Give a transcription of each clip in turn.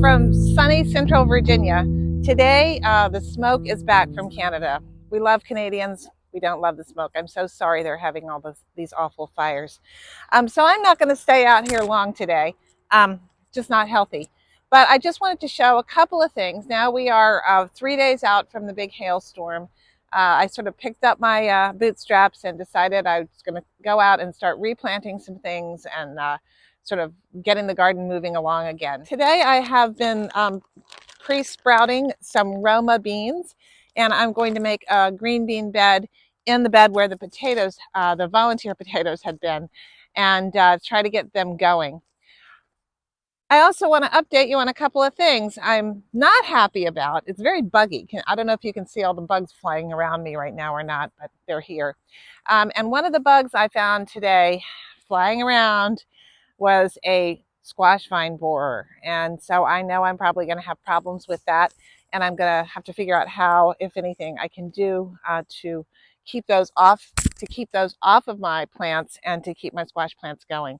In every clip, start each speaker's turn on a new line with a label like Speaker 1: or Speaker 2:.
Speaker 1: from sunny central Virginia. Today, the smoke is back from Canada. We love Canadians. We don't love the smoke. I'm so sorry they're having all these awful fires. So I'm not going to stay out here long today. Just not healthy. But I just wanted to show a couple of things. Now we are 3 days out from the big hailstorm. I sort of picked up my bootstraps and decided I was going to go out and start replanting some things and sort of getting the garden moving along again. Today I have been pre-sprouting some Roma beans, and I'm going to make a green bean bed in the bed where the potatoes, the volunteer potatoes had been, and try to get them going. I also want to update you on a couple of things I'm not happy about. It's very buggy. I don't know if you can see all the bugs flying around me right now or not, but they're here. And one of the bugs I found today flying around was a squash vine borer. And so I know I'm probably going to have problems with that. And I'm going to have to figure out how, if anything, I can do to keep those off of my plants and to keep my squash plants going.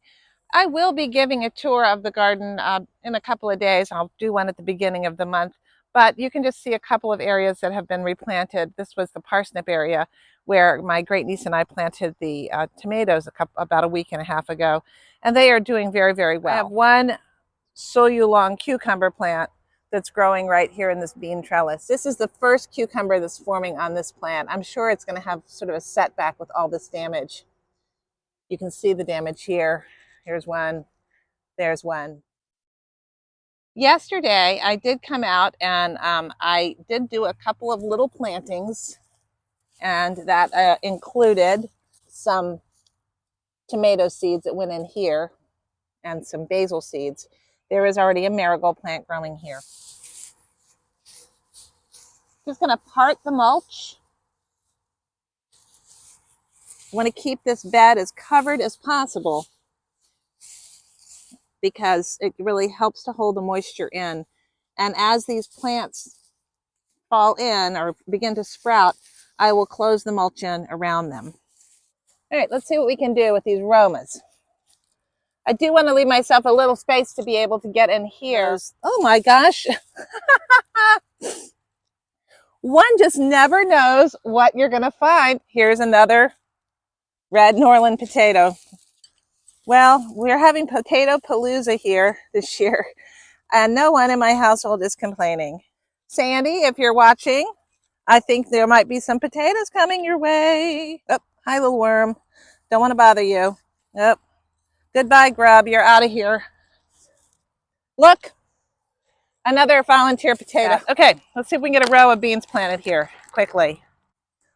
Speaker 1: I will be giving a tour of the garden in a couple of days. I'll do one at the beginning of the month, but you can just see a couple of areas that have been replanted. This was the parsnip area where my great niece and I planted the tomatoes about a week and a half ago, and they are doing very, very well. I have one Suyo long cucumber plant that's growing right here in this bean trellis. This is the first cucumber that's forming on this plant. I'm sure it's going to have sort of a setback with all this damage. You can see the damage here. Here's one, there's one. Yesterday, I did come out and I did do a couple of little plantings, and that included some tomato seeds that went in here and some basil seeds. There is already a marigold plant growing here. Just gonna part the mulch. I want to keep this bed as covered as possible, because it really helps to hold the moisture in. And as these plants fall in or begin to sprout, I will close the mulch in around them. All right, let's see what we can do with these Romas. I do want to leave myself a little space to be able to get in here. Oh my gosh. One just never knows what you're going to find. Here's another red Norland potato. Well, we're having potato palooza here this year, and no one in my household is complaining. Sandy, if you're watching, I think there might be some potatoes coming your way. Oh, hi, little worm. Don't want to bother you. Oh, goodbye, grub. You're out of here. Look, another volunteer potato. Okay, let's see if we can get a row of beans planted here quickly.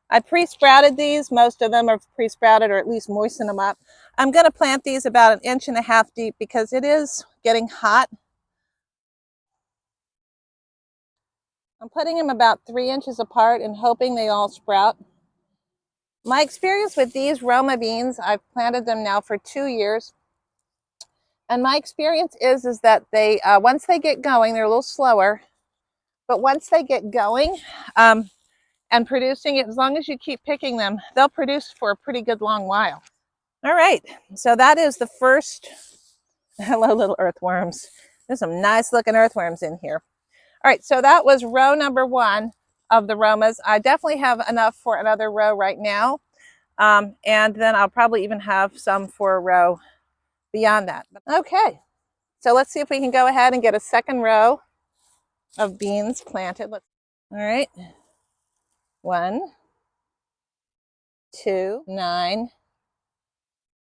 Speaker 1: I pre-sprouted these. Most of them are pre-sprouted, or at least moisten them up. I'm going to plant these about 1.5 inches deep because it is getting hot. I'm putting them about 3 inches apart and hoping they all sprout. My experience with these Roma beans, I've planted them now for 2 years. And my experience is that they, once they get going, they're a little slower. But once they get going, and producing it, as long as you keep picking them, they'll produce for a pretty good long while. All right, so that is the first. Hello, little earthworms. There's some nice looking earthworms in here. All right, so that was row number 1 of the Romas. I definitely have enough for another row right now. And then I'll probably even have some for a row beyond that. Okay, so let's see if we can go ahead and get a second row of beans planted. All right. 1, 2, 9,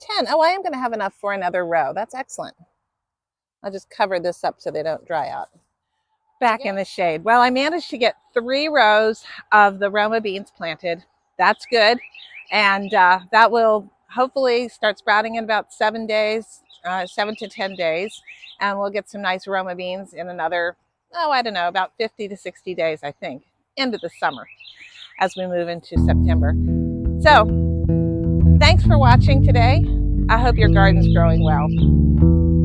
Speaker 1: 10. Oh, I am going to have enough for another row. That's excellent. I'll just cover this up so they don't dry out. Back in the shade. Well, I managed to get 3 rows of the Roma beans planted. That's good. And that will hopefully start sprouting in about 7 days, 7 to 10 days. And we'll get some nice Roma beans in another, oh, I don't know, about 50 to 60 days, I think, into the summer, as we move into September. So, thanks for watching today. I hope your garden's growing well.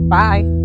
Speaker 1: Bye.